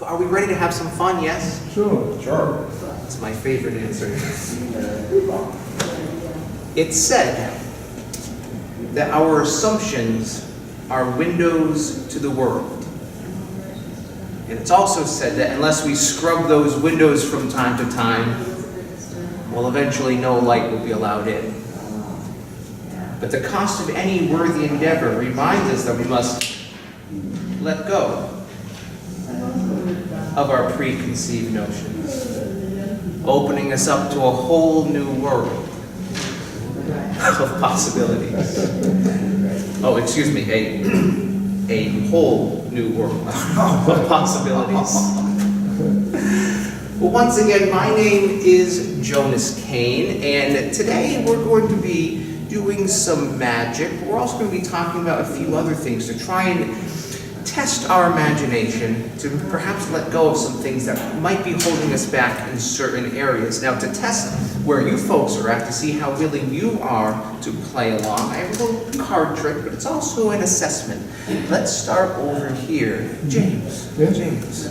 Are we ready to have some fun, yes? Sure. Sure. That's my favorite answer. It's said that our assumptions are windows to the world. And it's also said that unless we scrub those windows from time to time, well, eventually no light will be allowed in. But the cost of any worthy endeavor reminds us that we must let go of our preconceived notions, opening us up to a whole new world of possibilities. Oh, excuse me, a whole new world of possibilities. Well, once again, my name is Jonas Cain, and today we're going to be doing some magic. We're also going to be talking about a few other things to try and test our imagination, to perhaps let go of some things that might be holding us back in certain areas. Now, to test where you folks are at, to see how willing you are to play along, I have a little card trick, but it's also an assessment. Let's start over here. James. Yeah? James.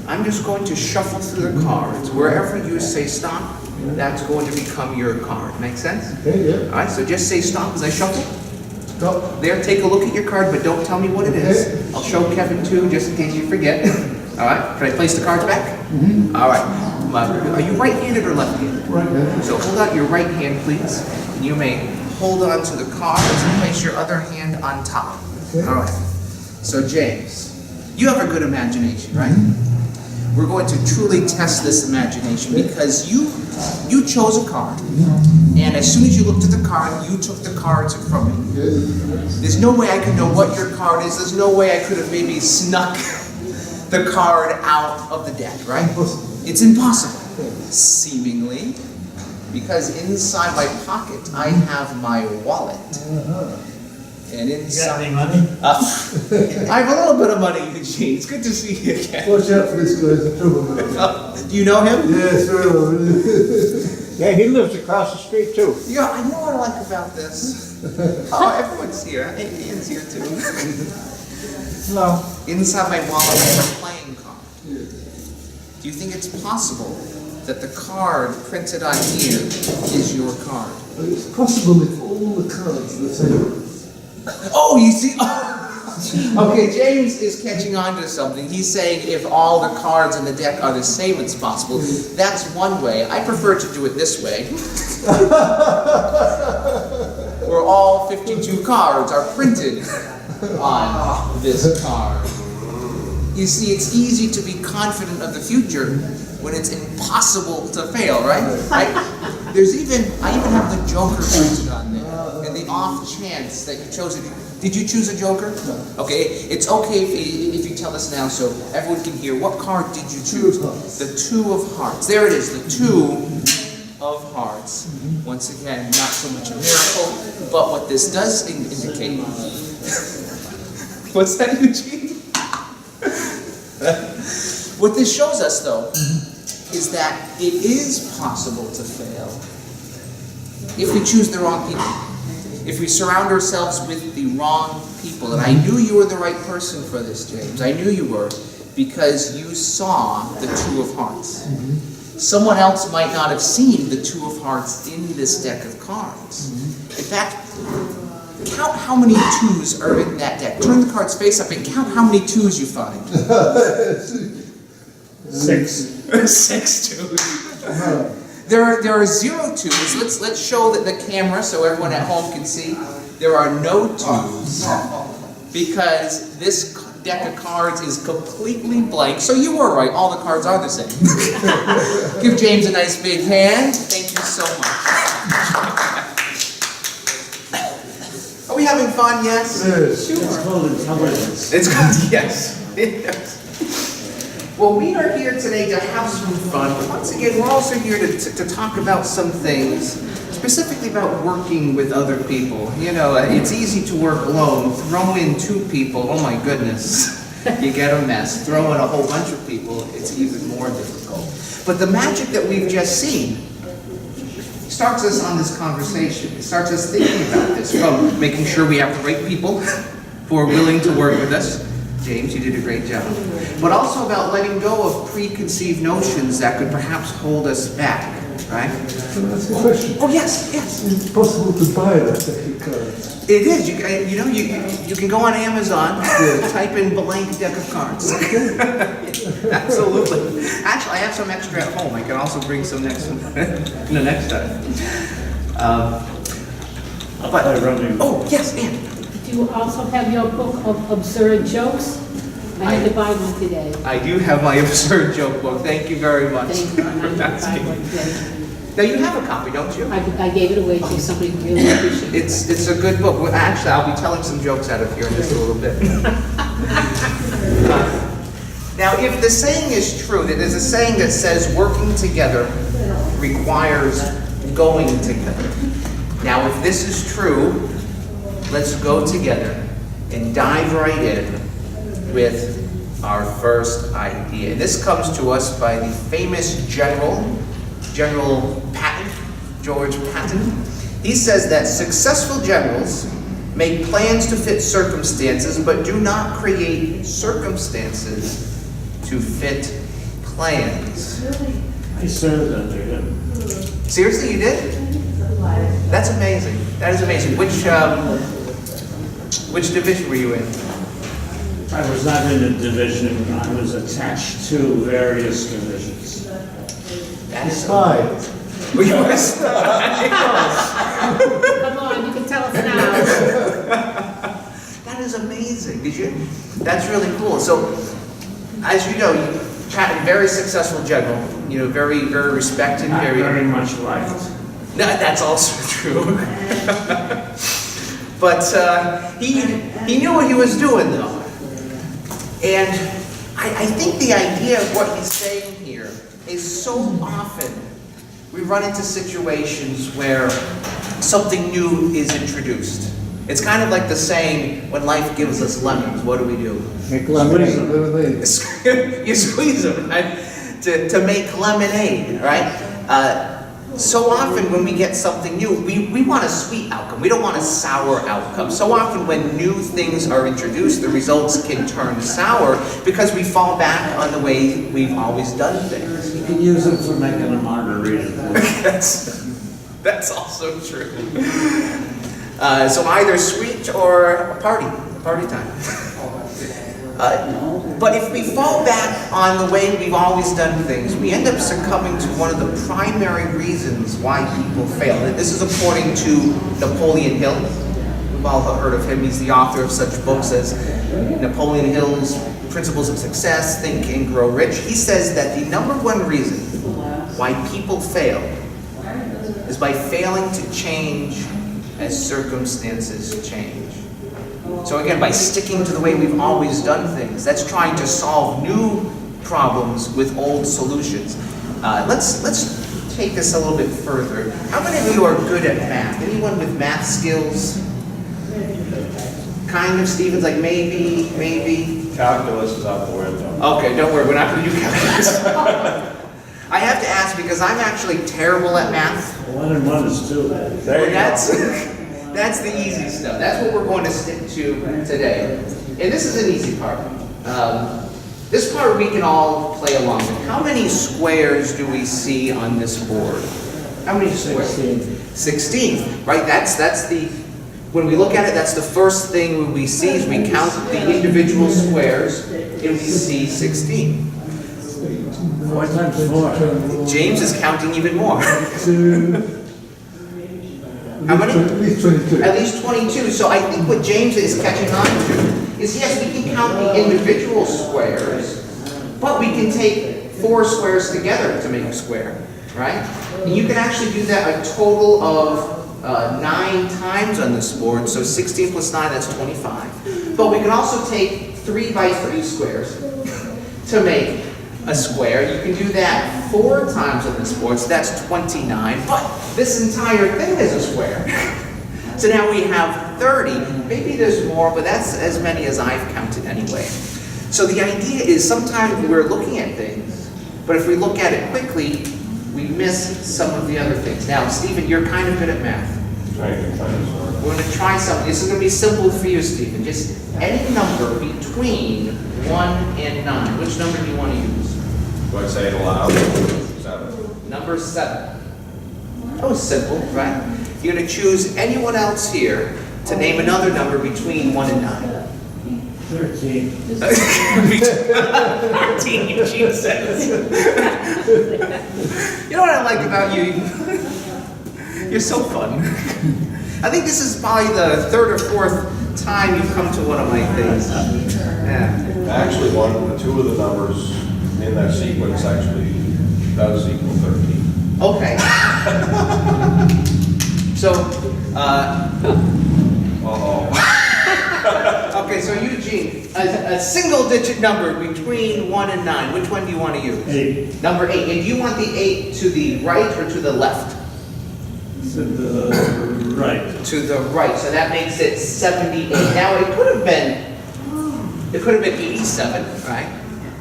I'm just going to shuffle through the cards. Wherever you say stop, that's going to become your card. Make sense? Okay, yeah. All right, so just say stop as I shuffle. Stop. There, take a look at your card, but don't tell me what it is. I'll show Kevin too, just in case you forget. All right, can I place the cards back? Mm-hmm. All right. Are you right-handed or left-handed? Right now. So hold out your right hand, please. And you may hold on to the cards and place your other hand on top. Okay. All right. So James, you have a good imagination, right? We're going to truly test this imagination because you chose a card, and as soon as you looked at the card, you took the cards from me. There's no way I could know what your card is. There's no way I could have maybe snuck the card out of the deck, right? It's impossible, seemingly, because inside my pocket I have my wallet. And inside, You got any money? I have a little bit of money, Eugene. It's good to see you again. Watch out for this guy, he's a troublemaker. Do you know him? Yes, very well. Yeah, he lives across the street too. Yeah, I know what I like about this. Oh, everyone's here. Ian's here too. No. Inside my wallet I have a playing card. Do you think it's possible that the card printed on here is your card? It's possible if all the cards are the same. Oh, you see? Okay, James is catching on to something. He's saying if all the cards in the deck are the same, it's possible. That's one way. I prefer to do it this way. Where all 52 cards are printed on this card. You see, it's easy to be confident of the future when it's impossible to fail, right? I even have the Joker printed on there. And the off chance that you chose it. Did you choose a Joker? No. Okay, it's okay if you tell us now so everyone can hear. What card did you choose? Two of hearts. The Two of Hearts. There it is, the Two of Hearts. Once again, not so much a miracle, but what this does indicate. What's that, Eugene? What this shows us, though, is that it is possible to fail if we choose the wrong people. If we surround ourselves with the wrong people. And I knew you were the right person for this, James. I knew you were, because you saw the Two of Hearts. Someone else might not have seen the Two of Hearts in this deck of cards. In fact, count how many twos are in that deck. Turn the cards face up and count how many twos you find. 6. 6 twos. There are 0 twos. Let's show that the camera so everyone at home can see. There are no twos because this deck of cards is completely blank. So you were right. All the cards are the same. Give James a nice big hand. Thank you so much. Are we having fun? Yes. Yes. Sure. It's called intelligence. It's good. Yes. Yes. Well, we are here today to have some fun, but once again, we're also here to talk about some things, specifically about working with other people. You know, it's easy to work alone. Throw in 2 people, oh my goodness, you get a mess. Throw in a whole bunch of people, it's even more difficult. But the magic that we've just seen starts us on this conversation. It starts us thinking about this, from making sure we have the right people who are willing to work with us, James, you did a great job. But also about letting go of preconceived notions that could perhaps hold us back, right? Can I ask a question? Oh, yes, yes. Is it possible to buy that deck of cards? It is. You can go on Amazon, type in blank deck of cards. Absolutely. Actually, I have some extra at home. I can also bring some next next time. Oh, yes, Ann. Do you also have your book of absurd jokes? I had to buy one today. I do have my absurd joke book. Thank you very much. Thank you. I had to buy one today. Now you have a copy, don't you? I gave it away to somebody who really appreciated it. It's a good book. Well, actually, I'll be telling some jokes out of here in just a little bit. Now, if the saying is true, that there's a saying that says working together requires going together. Now, if this is true, let's go together and dive right in with our first idea. And this comes to us by the famous General Patton, George Patton. He says that successful generals make plans to fit circumstances, but do not create circumstances to fit plans. I served under him. Seriously, you did? That's amazing. That is amazing. Which division were you in? I was not in a division, I was attached to various divisions. That is Spy. Were you a spy? Come on, you can tell us now. That is amazing. Did you? That's really cool. So, as you know, Patton, very successful general. You know, very, very respected. Not very much liked. No, that's also true. But he knew what he was doing, though. And I think the idea of what he's saying here is so often we run into situations where something new is introduced. It's kind of like the saying, when life gives us lemons, what do we do? Make lemonade. Lemonade. You squeeze them, right? To make lemonade, right? So often when we get something new, we want a sweet outcome. We don't want a sour outcome. So often when new things are introduced, the results can turn sour because we fall back on the way we've always done things. You can use it for making a margarita. That's also true. So either sweet or a party time. But if we fall back on the way we've always done things, we end up succumbing to one of the primary reasons why people fail. And this is according to Napoleon Hill. We've all heard of him. He's the author of such books as Napoleon Hill's Principles of Success, Think and Grow Rich. He says that the number one reason why people fail is by failing to change as circumstances change. So again, by sticking to the way we've always done things, that's trying to solve new problems with old solutions. Let's take this a little bit further. How many of you are good at math? Anyone with math skills? Kind of, Stephen's like maybe. Calculus is out the window. Okay, don't worry, we're not going to do calculus. I have to ask because I'm actually terrible at math. 1 and 1 is 2. There you go. That's the easy stuff. That's what we're going to stick to today. And this is an easy part. This part we can all play along with. How many squares do we see on this board? How many squares? 16. Right? That's the, when we look at it, that's the first thing we see is we count the individual squares and we see 16. 4 times 4. James is counting even more. How many? At least 22. At least 22. So I think what James is catching on to is, yes, we can count the individual squares, but we can take 4 squares together to make a square, right? And you can actually do that a total of 9 times on this board. So 16 plus 9, that's 25. But we can also take 3 by 3 squares to make a square. You can do that 4 times on this board, so that's 29. But this entire thing is a square. So now we have 30. Maybe there's more, but that's as many as I've counted anyway. So the idea is sometimes we're looking at things, but if we look at it quickly, we miss some of the other things. Now, Stephen, you're kind of good at math. We're going to try something. This is going to be simple for you, Stephen. Just any number between 1 and 9. Which number do you want to use? Do I say it aloud? 7. Number 7. That was simple, right? You're going to choose anyone else here to name another number between 1 and 9. 13. 13, Eugene says. You know what I like about you? You're so fun. I think this is probably the 3rd or 4th time you've come to one of my things. Yeah. Actually, two of the numbers in that sequence actually does equal 13. Okay. So, okay, so Eugene, a single digit number between 1 and 9, which one do you want to use? 8. Number 8. And do you want the 8 to the right or to the left? To the right. To the right, so that makes it 78. Now, it could have been 87, right?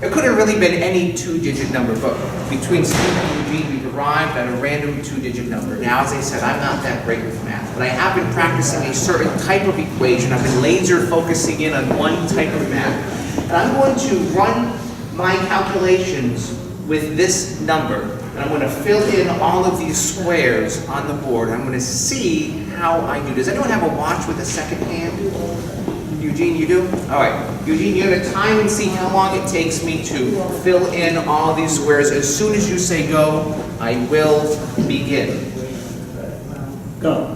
It could have really been any 2-digit number, but between Stephen and Eugene, we've arrived at a random 2-digit number. Now, as I said, I'm not that great with math, but I have been practicing a certain type of equation. I've been laser focusing in on one type of math. And I'm going to run my calculations with this number. And I'm going to fill in all of these squares on the board. I'm going to see how I do. Does anyone have a watch with a second hand? Eugene, you do? All right. Eugene, you're going to time and see how long it takes me to fill in all these squares. As soon as you say go, I will begin. Go.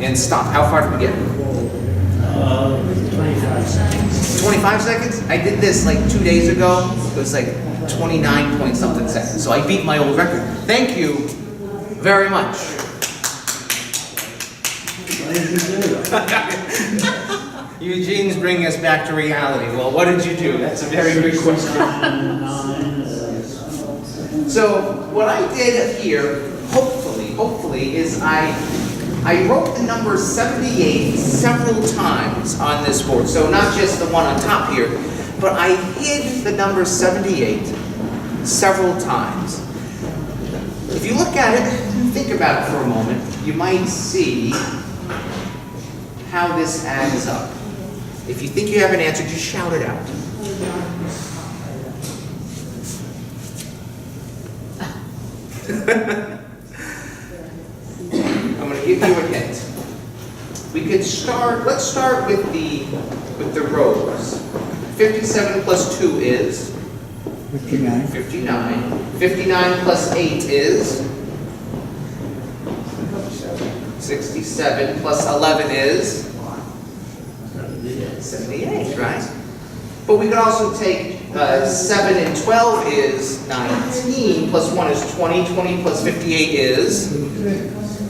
And stop. How far did we get? 25 seconds. 25 seconds? I did this like 2 days ago. It was like 29 point something seconds. So I beat my old record. Thank you very much. Eugene's bringing us back to reality. Well, what did you do? That's a very good question. So what I did here, hopefully, is I wrote the number 78 several times on this board. So not just the one on top here, but I hid the number 78 several times. If you look at it, think about it for a moment, you might see how this adds up. If you think you have an answer, just shout it out. I'm going to give you a hint. We could start, let's start with the rows. 57 plus 2 is? 59. 59. 59 plus 8 is? 67 plus 11 is? 78, right? But we could also take 7 and 12 is 19, plus 1 is 20, 20 plus 58 is?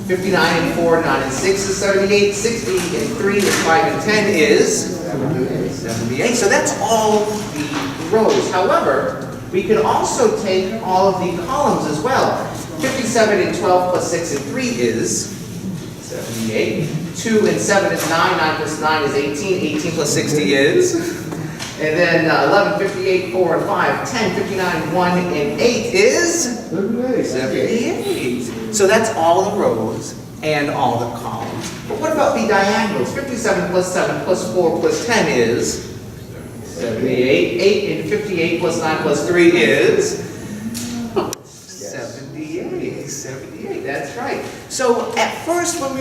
59 and 4, 9 and 6 is 78, 60 and 3 is 5 and 10 is? 78. So that's all the rows. However, we could also take all of the columns as well. 57 and 12 plus 6 and 3 is 78. 2 and 7 is 9, 9 plus 9 is 18, 18 plus 60 is? And then 11, 58, 4 and 5, 10, 59, 1 and 8 is? 78. So that's all the rows and all the columns. But what about the diagonals? 57 plus 7 plus 4 plus 10 is? 78. 8 and 58 plus 9 plus 3 is? 78. 78, that's right. So at first, when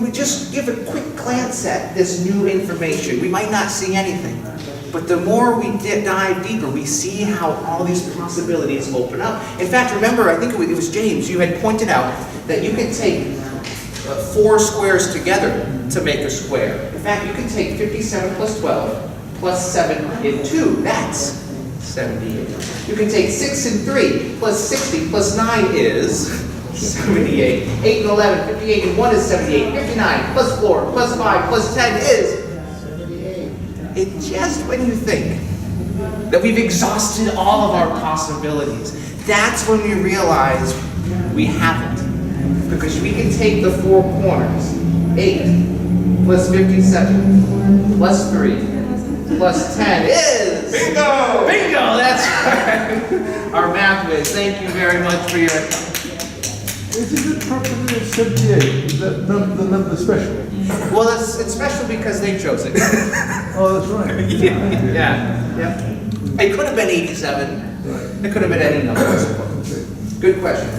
we just give a quick glance at this new information, we might not see anything. But the more we dive deeper, we see how all these possibilities open up. In fact, remember, I think it was James, you had pointed out that you can take 4 squares together to make a square. In fact, you can take 57 plus 12 plus 7 and 2. That's 78. You can take 6 and 3 plus 60 plus 9 is 78. 8 and 11, 58 and 1 is 78. 59 plus 4 plus 5 plus 10 is? It's just when you think that we've exhausted all of our possibilities. That's when we realize we haven't. Because we can take the four corners, 8 plus 57 plus 3 plus 10 is... Bingo! Bingo, that's right. Our math whiz. Thank you very much for your... Isn't it properly 78? Is that the number special? Well, it's special because they chose it. Oh, that's right. Yeah. It could have been 87. It could have been any number, I suppose. Good question.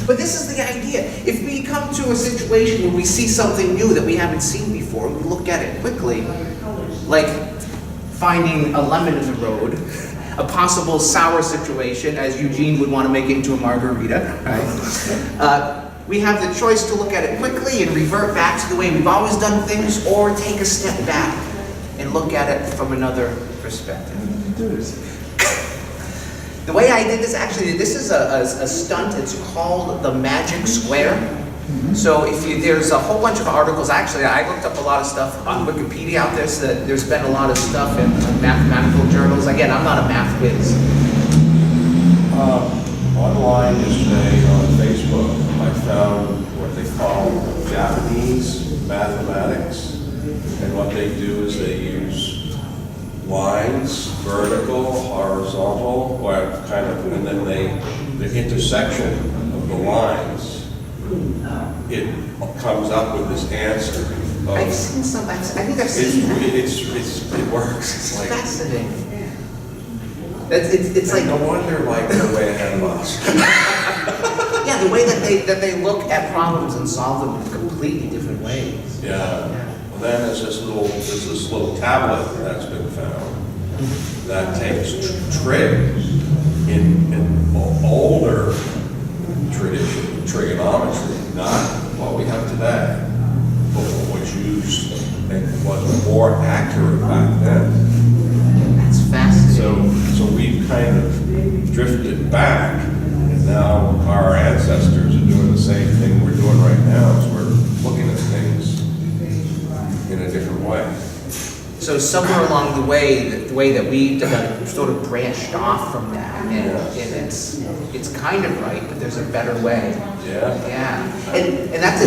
But this is the idea. If we come to a situation where we see something new that we haven't seen before, we look at it quickly, like finding a lemon in the road, a possible sour situation, as Eugene would want to make it into a margarita, right? We have the choice to look at it quickly and revert back to the way we've always done things, or take a step back and look at it from another perspective. The way I did this, actually, this is a stunt. It's called the Magic Square. So there's a whole bunch of articles. Actually, I looked up a lot of stuff on Wikipedia out there, so that there's been a lot of stuff in mathematical journals. Again, I'm not a math whiz. Online yesterday on Facebook, I found what they call Japanese mathematics. And what they do is they use lines, vertical, horizontal, and then the intersection of the lines, it comes up with this answer. I've seen some. I think I've seen that. It works. It's like, Fascinating. It's like no wonder they're way ahead of us. yeah, the way that they look at problems and solve them in completely different ways. Yeah. Well, then there's this little tablet that's been found that takes trig in older tradition, trigonometry, not what we have today, but what was used and was more accurate back then. That's fascinating. So we've kind of drifted back, and now our ancestors are doing the same thing we're doing right now, is we're looking at things in a different way. So somewhere along the way that we sort of branched off from that, and it's kind of right, but there's a better way. Yeah. And that's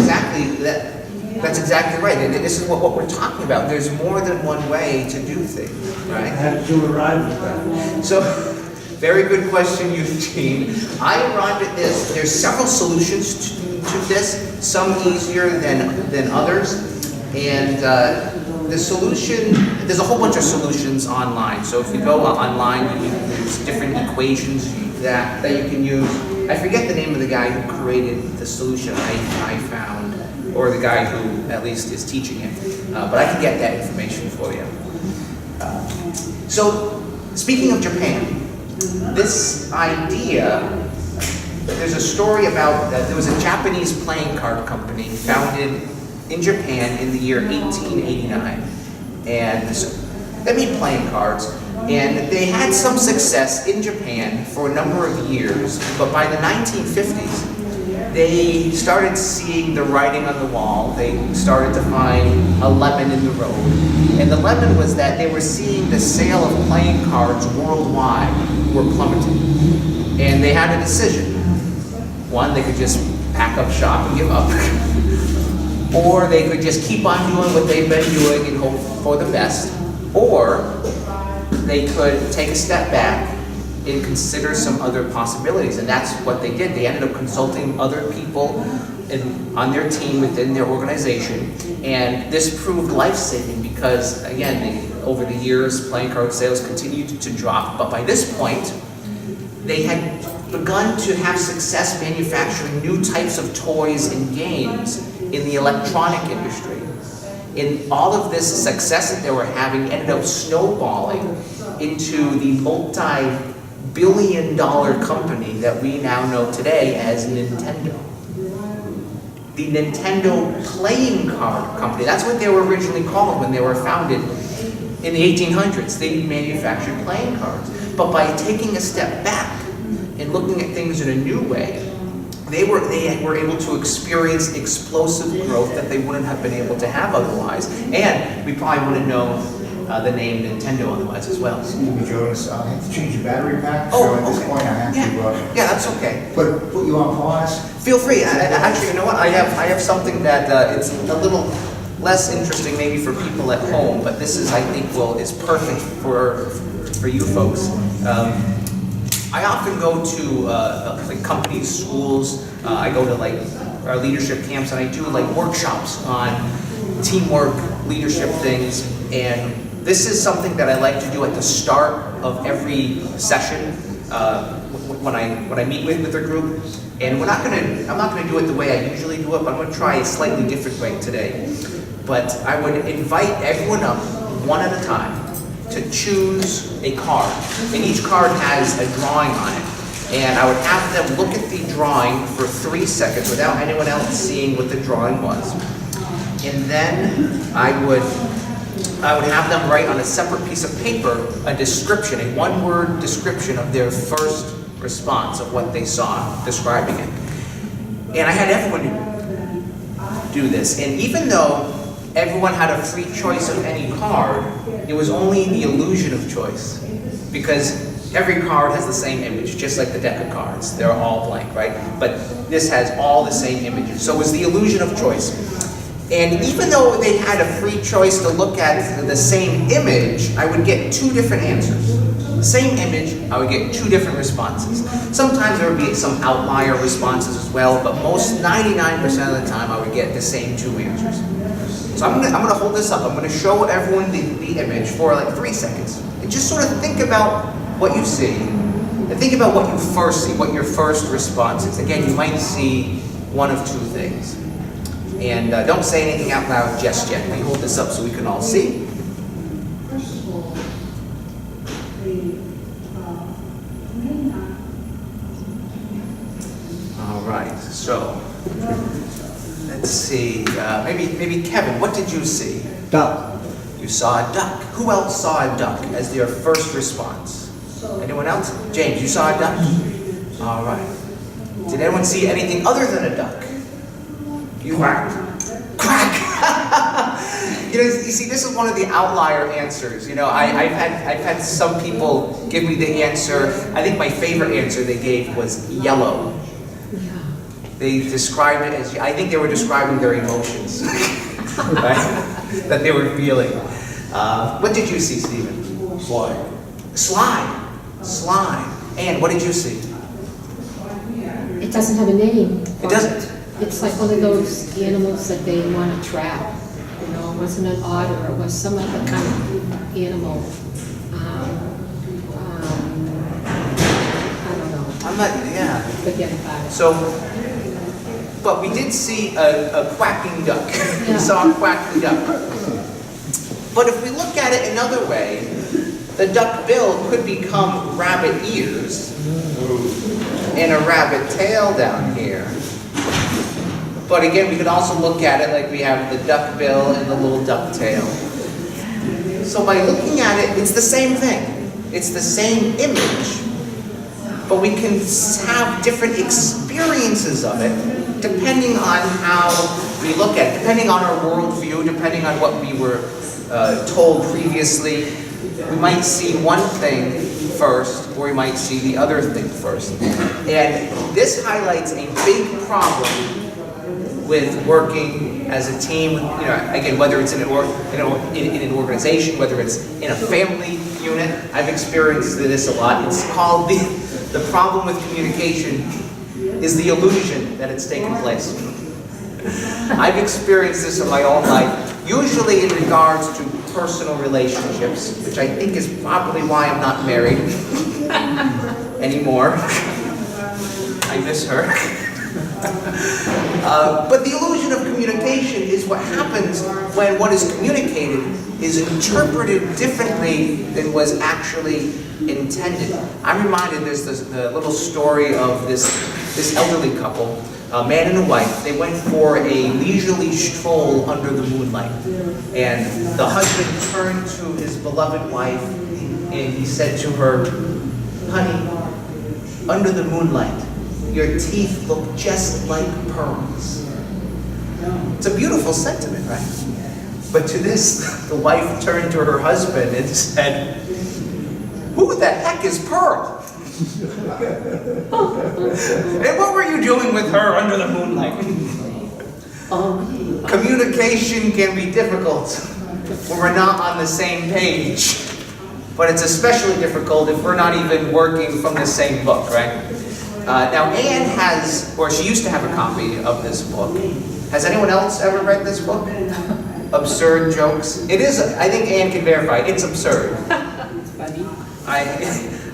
exactly right. And this is what we're talking about. There's more than one way to do things, right? How did you arrive at that? So, very good question, Eugene. I arrived at this. There's several solutions to this, some easier than others. And the solution, there's a whole bunch of solutions online. So if you go online, there's different equations that you can use. I forget the name of the guy who created the solution I found, or the guy who at least is teaching it. But I can get that information for you. So, speaking of Japan, this idea, there's a story about that there was a Japanese playing card company founded in Japan in the year 1889. And they made playing cards, and they had some success in Japan for a number of years, but by the 1950s, they started seeing the writing on the wall. They started to find a lemon in the road. And the lemon was that they were seeing the sale of playing cards worldwide were plummeting. And they had a decision. One, they could just pack up shop and give up. Or they could just keep on doing what they've been doing and hope for the best. Or they could take a step back and consider some other possibilities. And that's what they did. They ended up consulting other people on their team within their organization. And this proved life-saving because, again, over the years, playing card sales continued to drop. But by this point, they had begun to have success manufacturing new types of toys and games in the electronic industry. And all of this success that they were having ended up snowballing into the multi-billion-dollar company that we now know today as Nintendo. The Nintendo playing card company, that's what they were originally called when they were founded in the 1800s. They manufactured playing cards. But by taking a step back and looking at things in a new way, they were able to experience explosive growth that they wouldn't have been able to have otherwise. And we probably wouldn't know the name Nintendo otherwise as well. Excuse me, Jonas, I have to change the battery pack, Oh, so at this okay. point I have to, Yeah, that's okay. put you on pause. Feel free. Actually, you know what? I have something that it's a little less interesting maybe for people at home, but this is, I think, is perfect for you folks. I often go to like companies, schools. I go to like our leadership camps, and I do like workshops on teamwork, leadership things. And this is something that I like to do at the start of every session when I meet with the group. And I'm not gonna do it the way I usually do it, but I'm gonna try a slightly different way today. But I would invite everyone up one at a time to choose a card. And each card has a drawing on it. And I would have them look at the drawing for 3 seconds without anyone else seeing what the drawing was. And then I would have them write on a separate piece of paper a description, a one-word description of their first response of what they saw, describing it. And I had everyone do this. And even though everyone had a free choice of any card, it was only the illusion of choice. Because every card has the same image, just like the deck of cards. They're all blank, right? But this has all the same images. So it was the illusion of choice. And even though they had a free choice to look at the same image, I would get 2 different answers. Same image, I would get 2 different responses. Sometimes there would be some outlier responses as well, but most 99% of the time I would get the same 2 answers. So I'm gonna hold this up. I'm gonna show everyone the image for like 3 seconds. And just sort of think about what you see. And think about what you first see, what your first response is. Again, you might see one of 2 things. And don't say anything out loud just yet. We hold this up so we can all see. All right, so let's see. Maybe Kevin, what did you see? Duck. You saw a duck. Who else saw a duck as their first response? Anyone else? James, you saw a duck? All right. Did anyone see anything other than a duck? You quack. Quack. You see, this is one of the outlier answers. You know, I've had some people give me the answer. I think my favorite answer they gave was yellow. They described it as, I think they were describing their emotions, right? That they were feeling. What did you see, Stephen? Slide. Slide. And what did you see? It doesn't have a name. It doesn't. It's like one of those animals that they want to trap. You know, it wasn't an otter, it was some other kind of animal. I don't know. I'm not, yeah. Forget about it. So, but we did see a quacking duck. We Yeah. saw a quacking duck. But if we look at it another way, the duck bill could become rabbit ears and a rabbit tail down here. But again, we could also look at it like we have the duck bill and the little duck tail. So by looking at it, it's the same thing. It's the same image, but we can have different experiences of it depending on how we look at it, depending on our worldview, depending on what we were told previously. We might see one thing first, or we might see the other thing first. And this highlights a big problem with working as a team, you know, again, whether it's in an organization, whether it's in a family unit. I've experienced this a lot. It's called the problem with communication is the illusion that it's taken place. I've experienced this in my own life, usually in regards to personal relationships, which I think is probably why I'm not married anymore. I miss her. But the illusion of communication is what happens when what is communicated is interpreted differently than was actually intended. I'm reminded there's the little story of this elderly couple, a man and a wife. They went for a leisurely stroll under the moonlight. And the husband turned to his beloved wife and he said to her, "Honey, under the moonlight, your teeth look just like pearls." It's a beautiful sentiment, right? But to this, the wife turned to her husband and said, "Who the heck is Pearl? And what were you doing with her under the moonlight?" Communication can be difficult when we're not on the same page. But it's especially difficult if we're not even working from the same book, right? Now, Anne has, or she used to have a copy of this book. Has anyone else ever read this book? Absurd Jokes. It is, I think Anne can verify, it's absurd. It's funny.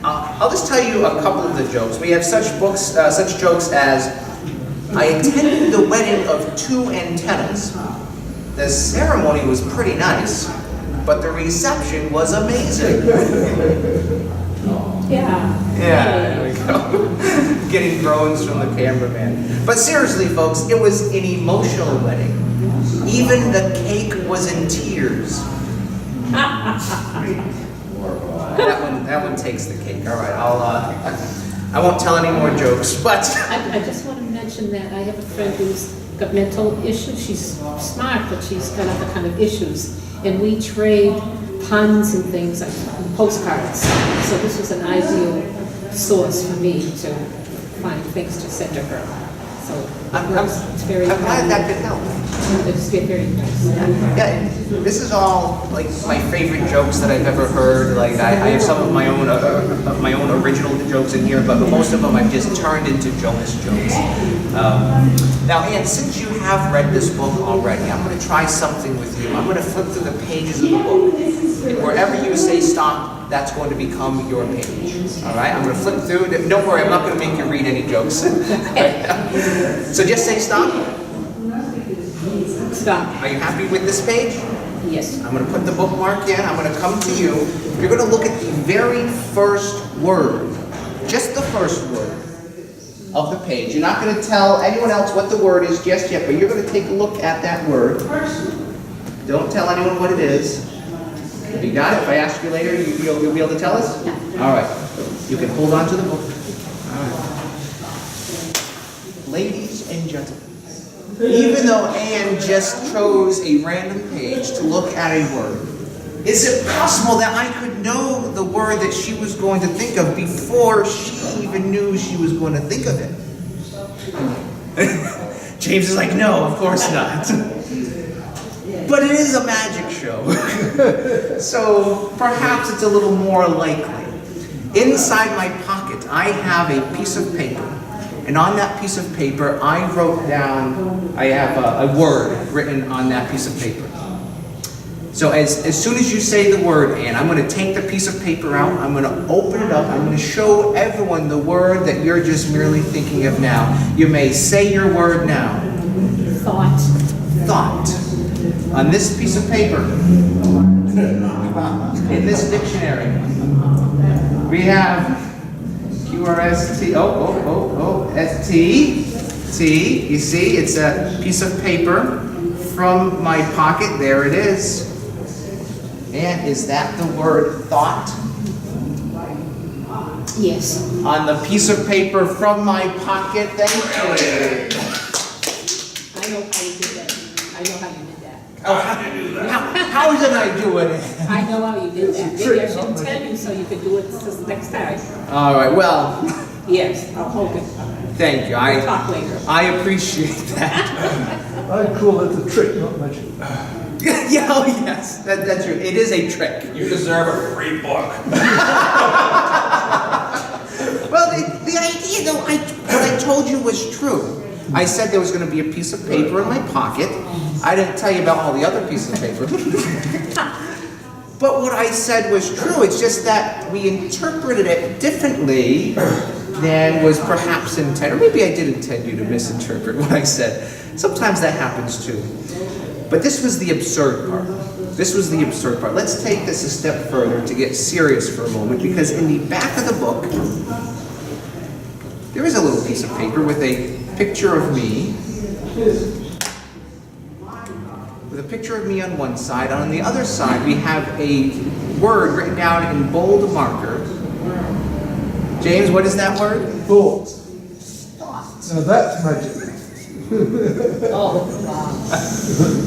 I'll just tell you a couple of the jokes. We have such books, such jokes as, "I attended the wedding of 2 antennas. The ceremony was pretty nice, but the reception was amazing." Yeah. Yeah, there we go. Getting groans from the cameraman. But seriously, folks, it was an emotional wedding. Even the cake was in tears. That one takes the cake. All right, I won't tell any more jokes, but I just want to mention that I have a friend who's got mental issues. She's smart, but she's got other kind of issues. And we trade puns and things like postcards. So this was an ideal source for me to find things to send to her. So it's very I'm glad that could help. It's very nice. Yeah, this is all like my favorite jokes that I've ever heard. Like I have some of my own original jokes in here, but most of them I've just turned into Jonas jokes. Now, Anne, since you have read this book already, I'm going to try something with you. I'm going to flip through the pages of the book, and wherever you say stop, that's going to become your page. All right? I'm going to flip through. Don't worry, I'm not going to make you read any jokes. So just say stop. Stop. Are you happy with this page? Yes. I'm going to put the bookmark in. I'm going to come to you. You're going to look at the very first word, just the first word of the page. You're not going to tell anyone else what the word is just yet, but you're going to take a look at that word. Don't tell anyone what it is. You got it? If I ask you later, you'll be able to tell us? All right. You can hold on to the book. All right. Ladies and gentlemen, even though Anne just chose a random page to look at a word, is it possible that I could know the word that she was going to think of before she even knew she was going to think of it? James is like, no, of course not. But it is a magic show. So perhaps it's a little more likely. Inside my pocket, I have a piece of paper. And on that piece of paper, I wrote down, I have a word written on that piece of paper. So as soon as you say the word, Anne, I'm going to take the piece of paper out, I'm going to open it up, I'm going to show everyone the word that you're just merely thinking of now. You may say your word now. Thought. Thought. On this piece of paper, in this dictionary, we have Q-R-S-T, S-T, T, you see, it's a piece of paper from my pocket, there it is. And is that the word thought? Yes. On the piece of paper from my pocket, thank you. I know how you did that. I know how you did that. How did I do it? I know how you did that. Maybe I should tell you so you could do it this next time. All right, well, Yes, I'll hold it. thank you. We'll talk later. I appreciate that. I call it a trick, not magic. Yeah, oh yes, that's true. It is a trick. You deserve a free book. Well, the idea, though, what I told you was true. I said there was going to be a piece of paper in my pocket. I didn't tell you about all the other pieces of paper. But what I said was true. It's just that we interpreted it differently than was perhaps intended. Or maybe I did intend you to misinterpret what I said. Sometimes that happens too. But this was the absurd part. This was the absurd part. Let's take this a step further to get serious for a moment, because in the back of the book, there is a little piece of paper with a picture of me. With a picture of me on one side. On the other side, we have a word written down in bold marker. James, what is that word? Thought. Now that's magic. Oh,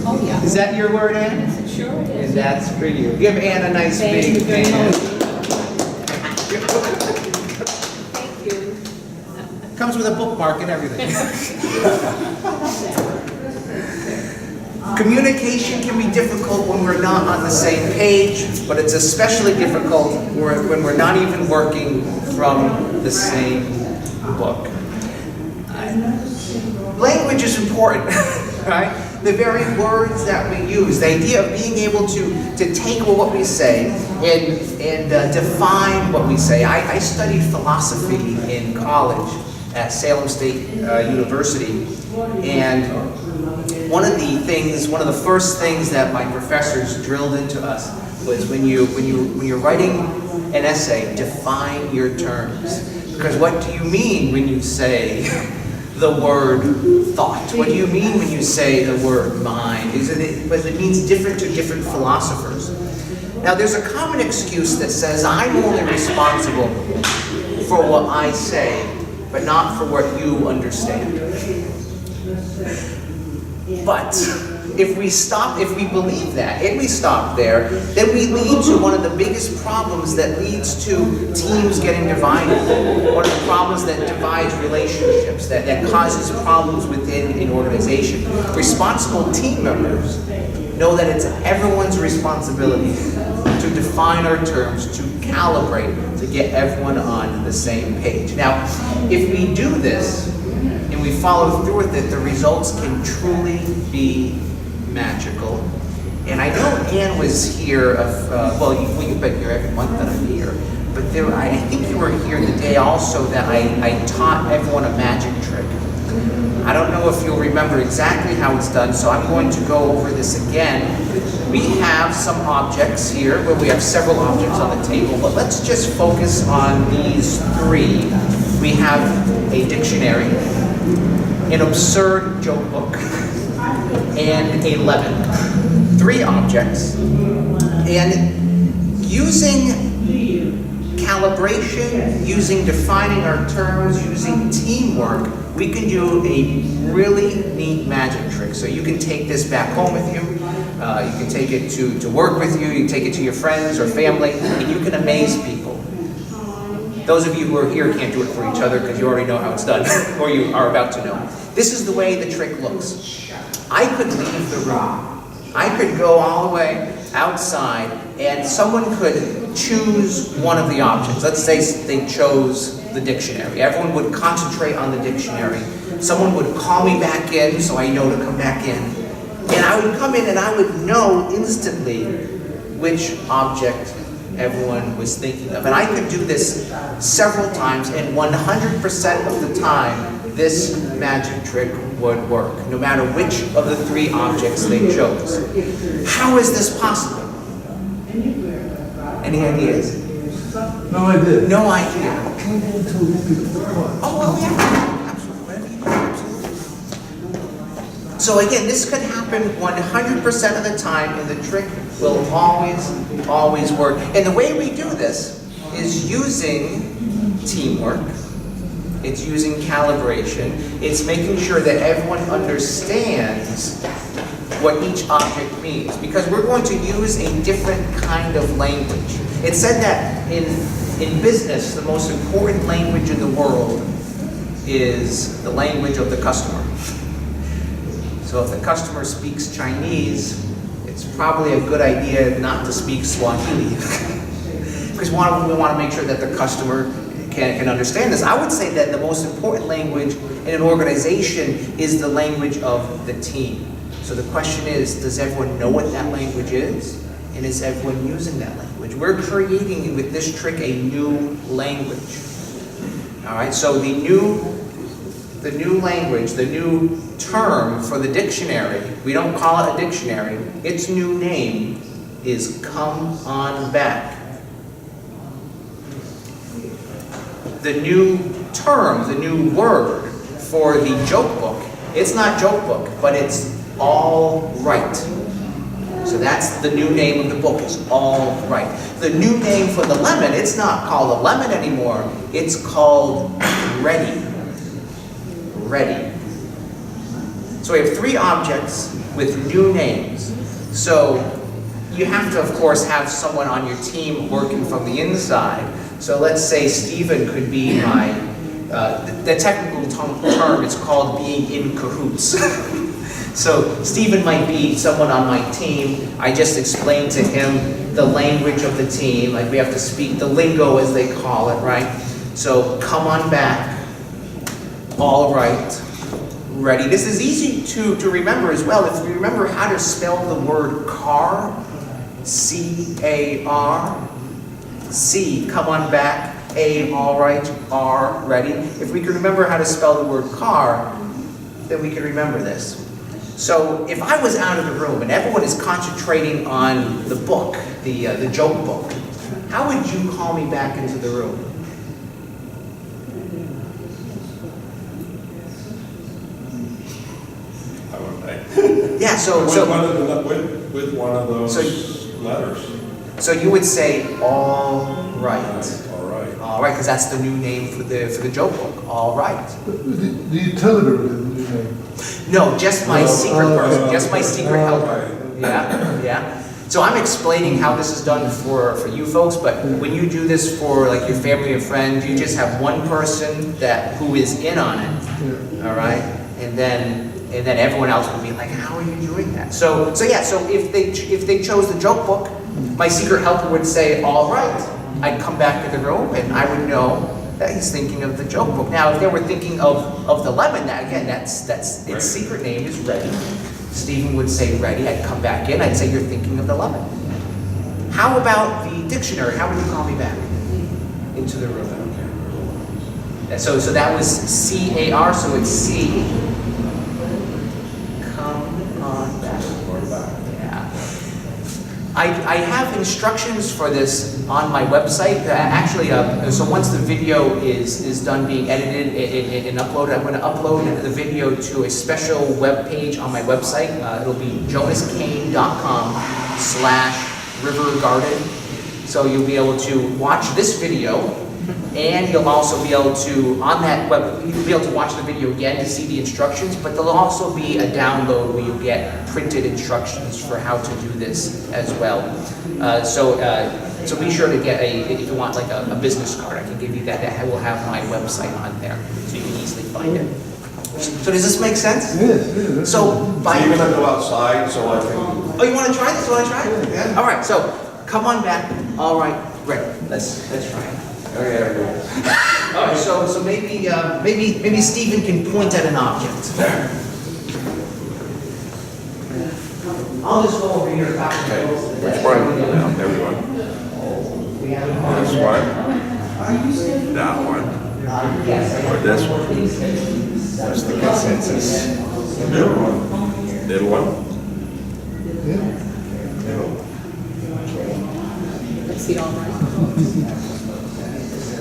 oh, yeah. Is that your word, Ann? Sure it And is. that's for you. Give Ann a nice Thank big you very hand. much. Thank you. Comes with a bookmark and everything. Communication can be difficult when we're not on the same page, but it's especially difficult when we're not even working from the same book. Language is important, right? The very words that we use, the idea of being able to take what we say and define what we say. I studied philosophy in college at Salem State University, and one of the first things that my professors drilled into us was when you're writing an essay, define your terms. Because what do you mean when you say the word thought? What do you mean when you say the word mind? But it means different to different philosophers. Now, there's a common excuse that says I'm only responsible for what I say, but not for what you understand. But if we believe that, and we stop there, then we lead to one of the biggest problems that leads to teams getting divided. One of the problems that divides relationships, that causes problems within an organization. Responsible team members know that it's everyone's responsibility to define our terms, to calibrate, to get everyone on the same page. Now, if we do this, and we follow through with it, the results can truly be magical. And I know Ann was here, you've been here every month that I'm here, but I think you were here the day also that I taught everyone a magic trick. I don't know if you'll remember exactly how it's done, so I'm going to go over this again. We have some objects here, where we have several objects on the table, but let's just focus on these three. We have a dictionary, an absurd joke book, and a lemon. 3 objects. And using calibration, using defining our terms, using teamwork, we can do a really neat magic trick. So you can take this back home with you. You can take it to work with you. You can take it to your friends or family, and you can amaze people. Those of you who are here can't do it for each other because you already know how it's done, or you are about to know. This is the way the trick looks. I could leave the room. I could go all the way outside, and someone could choose one of the options. Let's say they chose the dictionary. Everyone would concentrate on the dictionary. Someone would call me back in so I know to come back in. And I would come in and I would know instantly which object everyone was thinking of. And I could do this several times, and 100% of the time, this magic trick would work, no matter which of the 3 objects they chose. How is this possible? Any ideas? No idea. No idea. Can you tell these people what? Oh, well, yeah. Absolutely. So again, this could happen 100% of the time, and the trick will always work. And the way we do this is using teamwork. It's using calibration. It's making sure that everyone understands what each object means, because we're going to use a different kind of language. It's said that in business, the most important language in the world is the language of the customer. So if the customer speaks Chinese, it's probably a good idea not to speak Swahili, because we want to make sure that the customer can understand this. I would say that the most important language in an organization is the language of the team. So the question is, does everyone know what that language is? And is everyone using that language? We're creating, with this trick, a new language. All right, so the new language, the new term for the dictionary, we don't call it a dictionary, its new name is come on back. The new term, the new word for the joke book, it's not joke book, but it's all right. So that's the new name of the book, is all right. The new name for the lemon, it's not called a lemon anymore, it's called ready. Ready. So we have 3 objects with new names. So you have to, of course, have someone on your team working from the inside. So let's say Stephen could be my, the technical term is called being in cahoots. So Stephen might be someone on my team. I just explained to him the language of the team, like we have to speak the lingo as they call it, right? So come on back, all right, ready. This is easy to remember as well. If you remember how to spell the word car, C-A-R, C, come on back, A, all right, R, ready. If we can remember how to spell the word car, then we can remember this. So if I was out of the room and everyone is concentrating on the book, the joke book, how would you call me back into the room? I would Yeah, so with one of those letters. So you would say all right. All right. All right, because that's the new name for the joke book. All right. Do you tell everybody the name? No, just my secret person, just my secret helper. Yeah. So I'm explaining how this is done for you folks, but when you do this for like your family or friends, you just have one person who is in on it. All right, and then everyone else will be like, how are you doing that? So if they chose the joke book, my secret helper would say, all right. I'd come back to the room and I would know that he's thinking of the joke book. Now, if they were thinking of the lemon, that's its secret name is Ready. Stephen would say Ready. I'd come back in. I'd say you're thinking of the lemon. How about the dictionary? How would you call me back into the room? And so that was C-A-R. So it's C. Come on back. Yeah. I have instructions for this on my website. Actually, so once the video is done being edited and uploaded, I'm going to upload the video to a special web page on my website. It'll be jonascain.com/rivergarden. So you'll be able to watch this video, and you'll also be able to, on that web, you'll be able to watch the video again to see the instructions, but there'll also be a download where you get printed instructions for how to do this as well. So be sure to get if you want like a business card, I can give you that. That will have my website on there, so you can easily find it. So does this make sense? Yes. So You're gonna go outside so I can. Oh, you want to try this? You want to try it? Yeah. All right. So come on back. All right. Great. Let's try it. Okay. All right, so maybe Stephen can point at an object. I'll just go over here. Okay. Which one? No, everyone. This one. That one. Yes. Or this one. What's the consensus? Middle one. Middle one. Let's see, all right.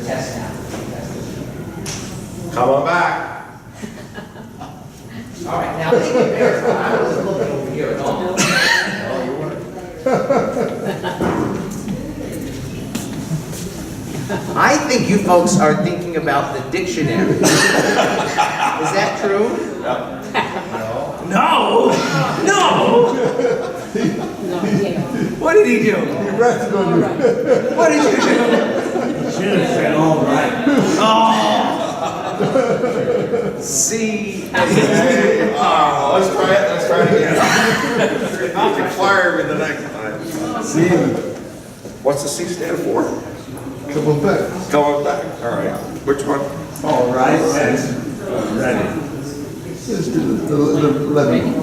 Test now. Come on back. All right, now they can verify. I wasn't looking over here at all. I think you folks are thinking about the dictionary. Is that true? No. No, yeah. What did he do? He rested on you. What did you do? Should have said all right. C. Let's try it. Let's try it again. You can fire me the next time. See, What's the C stand for? come on back. Come on back. All right. Which one? All right, and ready. Let's do the 11.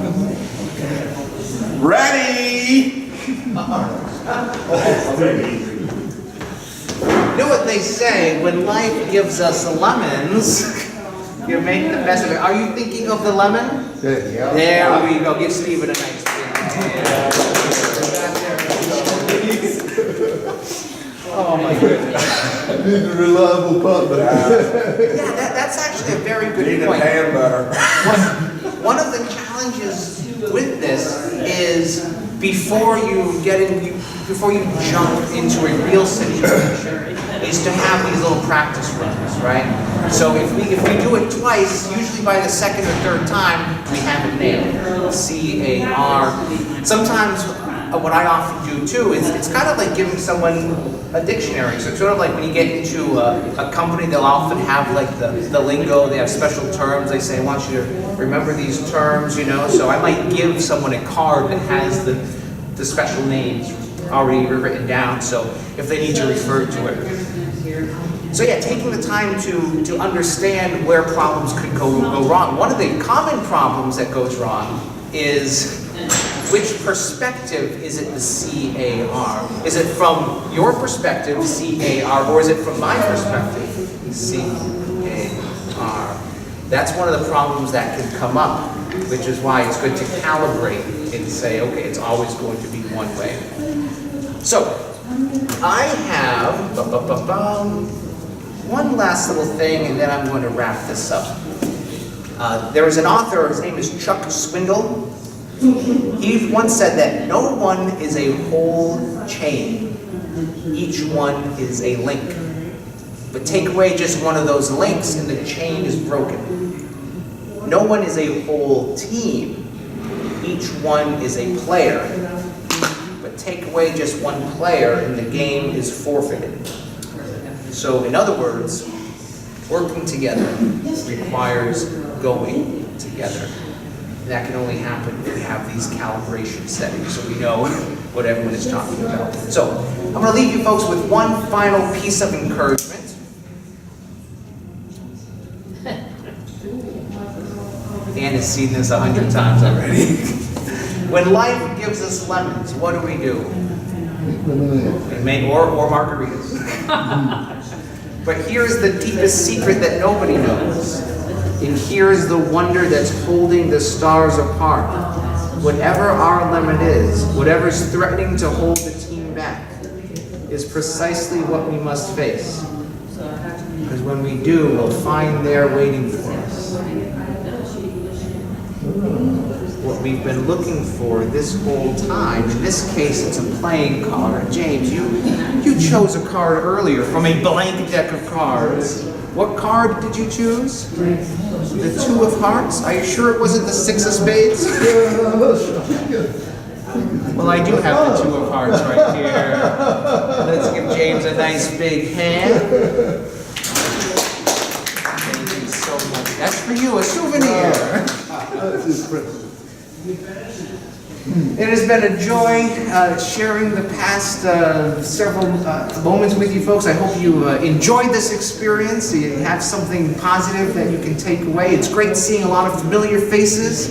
Ready. You know what they say, when life gives us lemons, you make the best of it. Are you thinking of the lemon? Yeah. There we go. Give Stephen a nice Oh my goodness. Need a reliable partner. Yeah, that's actually a very good Need a point. pan butter. One of the challenges with this is before you get in, before you jump into a real situation, is to have these little practice runs, right? So if we do it twice, usually by the second or third time, we have it nailed. C-A-R. Sometimes what I often do too is it's kind of like giving someone a dictionary. So it's sort of like when you get into a company, they'll often have like the lingo, they have special terms. They say, I want you to remember these terms, you know. So I might give someone a card that has the special names already written down, so if they need to refer to it. So yeah, taking the time to understand where problems could go wrong. One of the common problems that goes wrong is which perspective is it the C-A-R? Is it from your perspective, C-A-R, or is it from my perspective, C-A-R? That's one of the problems that can come up, which is why it's good to calibrate and say, okay, it's always going to be one way. So, I have one last little thing, and then I'm going to wrap this up. There was an author, his name is Chuck Swindoll. He once said that no one is a whole chain. Each one is a link. But take away just one of those links and the chain is broken. No one is a whole team. Each one is a player. But take away just one player and the game is forfeited. So in other words, working together requires going together. That can only happen if we have these calibration settings so we know what everyone is talking about. So I'm going to leave you folks with one final piece of encouragement. Dan has seen this 100 times already. When life gives us lemons, what do? Or margaritas. But here's the deepest secret that nobody knows. And here's the wonder that's holding the stars apart. Whatever our lemon is, whatever's threatening to hold the team back, is precisely what we must face. Because when we do, we'll find there waiting for us what we've been looking for this whole time. In this case, it's a playing card. James, you chose a card earlier from a blank deck of cards. What card did you choose? The Two of Hearts? Are you sure it wasn't the Six of Spades? Well, I do have the Two of Hearts right here. Let's give James a nice big hand. Thank you so much. That's for you, a souvenir. It has been a joy sharing the past several moments with you folks. I hope you enjoyed this experience. You have something positive that you can take away. It's great seeing a lot of familiar faces.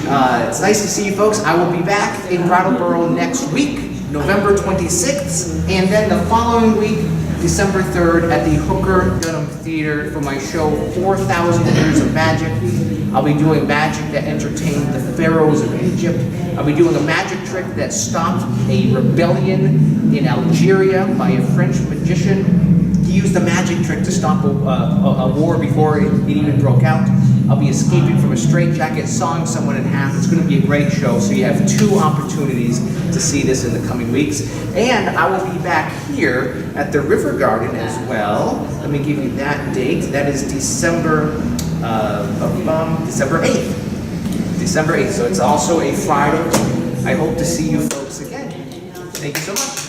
It's nice to see you folks. I will be back in Brattleboro next week, November 26th, and then the following week, December 3rd, at the Hooker Dunham Theater for my show, 4,000 Years of Magic. I'll be doing magic that entertained the pharaohs of Egypt. I'll be doing a magic trick that stopped a rebellion in Algeria by a French magician. He used a magic trick to stop a war before it even broke out. I'll be escaping from a straitjacket, sawing someone in half. It's going to be a great show, so you have 2 opportunities to see this in the coming weeks. And I will be back here at the River Garden as well. Let me give you that date. That is December 8th. December 8th, so it's also a Friday. I hope to see you folks again. Thank you so much.